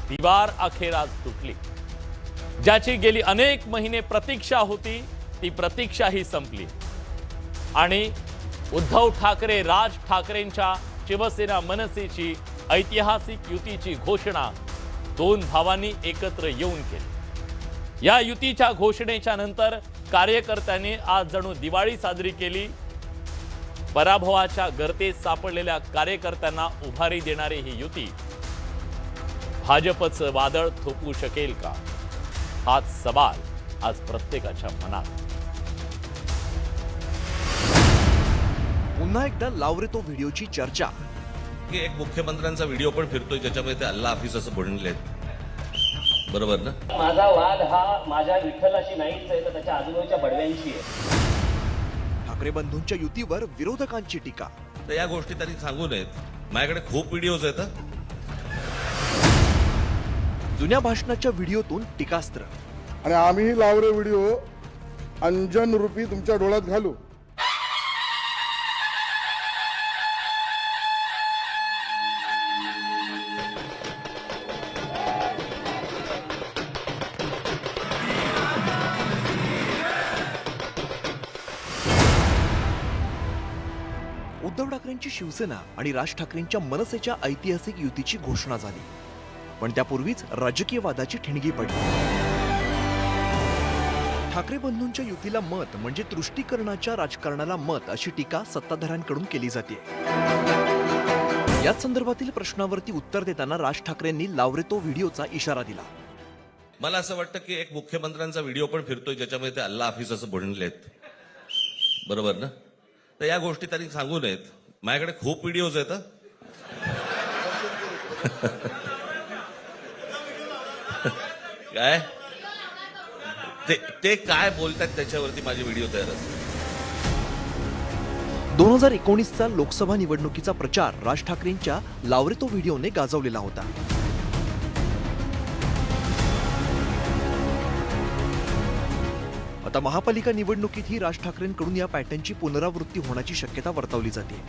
दिवार अखेर आज तुटली. ज्याची गेली अनेक महिने प्रतीक्षा होती ती प्रतीक्षाही संपली आणि उद्धव ठाकरे राज ठाकरेंच्या शिवसेना मनसेची ऐतिहासिक युतीची घोषणा दोन भावांनी एकत्र येऊन केली. या युतीच्या घोषणेच्या नंतर कार्यकर्त्यांनी आज जणू दिवाळी साजरी केली. पराभवाच्या गर्तेत सापडलेल्या कार्यकर्त्यांना उभारी देणारी ही युती भाजपचं वादळ थोपवू शकेल का, हाच सवाल आज प्रत्येकाच्या मनात. पुन्हा एकदा लावरे तो व्हिडिओची चर्चा. की एक मुख्यमंत्र्यांचा व्हिडिओ पण फिरतोय ज्याच्यामध्ये ते अल्ला हाफिज असं बनले, बरोबर ना? माझा वाद हा माझ्या विठ्ठलाशी नाहीच आहे, तर त्याच्या आजूबाजूच्या बडव्यांशी आहे. ठाकरे बंधूंच्या युतीवर विरोधकांची टीका. तर या गोष्टी त्यांनी सांगू नयेत. माझ्याकडे खूप व्हिडिओज आहेत. जुन्या भाषणाच्या व्हिडिओतून टीकास्त्र. आणि आम्ही लावरे व्हिडिओ अंजन रूपी तुमच्या डोळ्यात घालू. उद्धव ठाकरेंची शिवसेना आणि राज ठाकरेंच्या मनसेच्या ऐतिहासिक युतीची घोषणा झाली, पण त्यापूर्वीच राजकीय वादाची ठिणगी पडली. ठाकरे बंधूंच्या युतीला मत म्हणजे तुष्टीकरणाच्या राजकारणाला मत अशी टीका सत्ताधाऱ्यांकडून केली जाते. याच संदर्भातील प्रश्नावरती उत्तर देताना राज ठाकरेंनी लावरे तो व्हिडिओचा इशारा दिला. मला असं वाटतं की एक मुख्यमंत्र्यांचा व्हिडिओ पण फिरतोय ज्याच्यामध्ये ते अल्ला हाफिज असं बनलेत, बरोबर ना? तर या गोष्टी त्यांनी सांगू नयेत. माझ्याकडे खूप व्हिडिओज आहेत. काय ते काय बोलतात त्याच्यावरती माझे व्हिडिओ तयार असतात. 2019चा लोकसभा निवडणुकीचा प्रचार राज ठाकरेंच्या लावरे तो व्हिडिओने गाजवलेला होता. आता महापालिका निवडणुकीतही राज ठाकरेंकडून या पॅटर्नची पुनरावृत्ती होण्याची शक्यता वर्तवली जाते.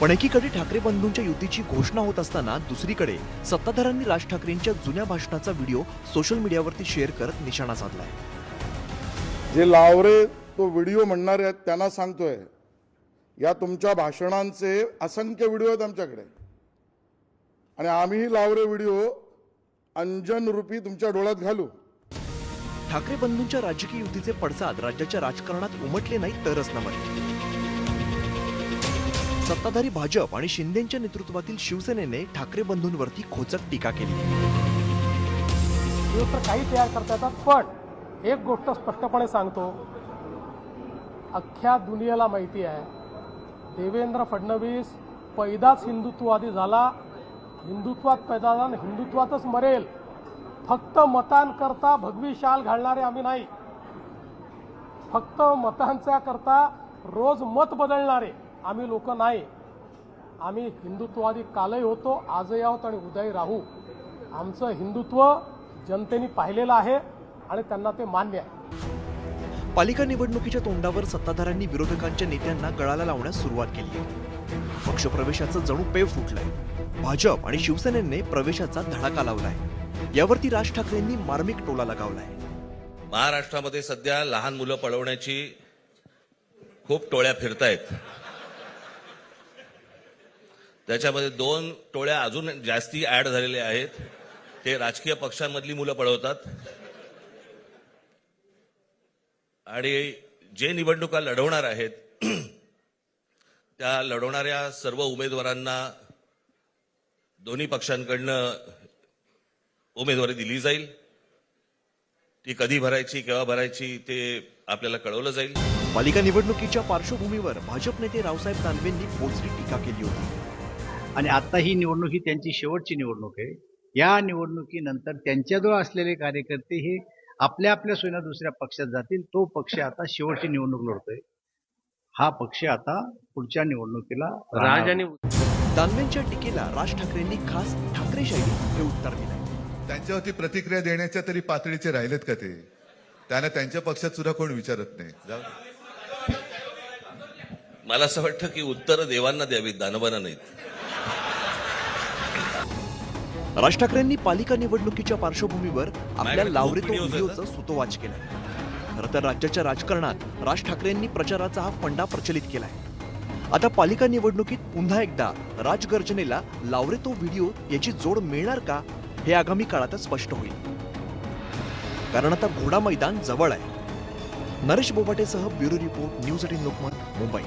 पण एकीकडे ठाकरे बंधूंच्या युतीची घोषणा होत असताना दुसरीकडे सत्ताधाऱ्यांनी राज ठाकरेंच्या जुन्या भाषणाचा व्हिडिओ सोशल मीडियावरती शेअर करत निशाणा साधलाय. जे लावरे तो व्हिडिओ म्हणणारे आहेत त्यांना सांगतोय, या तुमच्या भाषणांचे असंख्य व्हिडिओ आहेत आमच्याकडे, आणि आम्ही लावरे व्हिडिओ अंजन रूपी तुमच्या डोळ्यात घालू. ठाकरे बंधूंच्या राजकीय युतीचे पडसाद राज्याच्या राजकारणात उमटले नाही तरच नमते. सत्ताधारी भाजप आणि शिंदेच्या नेतृत्वातील शिवसेनेने ठाकरे बंधूंवरती खोचक टीका केली. तर काही तयार करता येतात, पण एक गोष्ट स्पष्टपणे सांगतो, अख्ख्या दुनियेला माहिती आहे देवेंद्र फडणवीस पैदाच हिंदुत्ववादी झाला, हिंदुत्वात पैदा झाला, हिंदुत्वातच मरेल. फक्त मतांकरता भगवी शाल घालणारे आम्ही नाही, फक्त मतांच्या करता रोज मत बदलणारे आम्ही लोक नाही. आम्ही हिंदुत्ववादी कालही होतो, आजही आहोत आणि उद्याही राहू. आमचं हिंदुत्व जनतेने पाहिलेलं आहे आणि त्यांना ते मान्य आहे. पालिका निवडणुकीच्या तोंडावर सत्ताधाऱ्यांनी विरोधकांच्या नेत्यांना गळाला लावण्यास सुरुवात केली आहे. पक्षप्रवेशाचं जणू पेव फुटलंय. भाजप आणि शिवसेनेने प्रवेशाचा धडाका लावलाय. यावरती राज ठाकरेंनी मार्मिक टोला लगावलाय. महाराष्ट्रामध्ये सध्या लहान मुलं पळवण्याची खूप टोळ्या फिरतायत. त्याच्यामध्ये 2 टोळ्या अजून जास्ती ऍड झालेल्या आहेत. ते राजकीय पक्षांमधली मुलं पळवतात आणि जे निवडणुका लढवणार आहेत त्या लढवणाऱ्या सर्व उमेदवारांना दोन्ही पक्षांकडनं उमेदवारी दिली जाईल. ती कधी भरायची, केव्हा भरायची ते आपल्याला कळवलं जाईल. पालिका निवडणुकीच्या पार्श्वभूमीवर भाजप नेते रावसाहेब दानवेंनी बोचरी टीका केली होती. आणि आता ही निवडणूक ही त्यांची शेवटची निवडणूक आहे. या निवडणुकीनंतर त्यांच्याजवळ असलेले कार्यकर्ते हे आपल्या आपल्या सोयीनं दुसऱ्या पक्षात जातील. तो पक्ष आता शेवटची निवडणूक लढतोय. हा पक्ष आता पुढच्या निवडणुकीला दानवेंच्या टीकेला राज ठाकरेंनी खास ठाकरे शैलीत हे उत्तर दिलंय. त्यांच्यावरती प्रतिक्रिया देण्याच्या तरी पातळीचे राहिलेत का ते? त्यांना त्यांच्या पक्षात सुद्धा कोण विचारत नाही. मला असं वाटतं की उत्तरं देवांना द्यावीत, दानवांना नाहीत. राज ठाकरेंनी पालिका निवडणुकीच्या पार्श्वभूमीवर आपल्या माझ्याकडे लावरे खूप तो videos आहेत, व्हिडिओचा सुतोवाच केलाय. खरं तर राज्याच्या राजकारणात राज ठाकरेंनी प्रचाराचा हा फंडा प्रचलित केलाय. आता पालिका निवडणुकीत पुन्हा एकदा राजगर्जनेला लावरे तो व्हिडिओ याची जोड मिळणार का हे आगामी काळातच स्पष्ट होईल. कारण आता घोडा मैदान जवळ आहे. नरेश बोबाटेसह bureau report, news 18 Lokmat, Mumbai.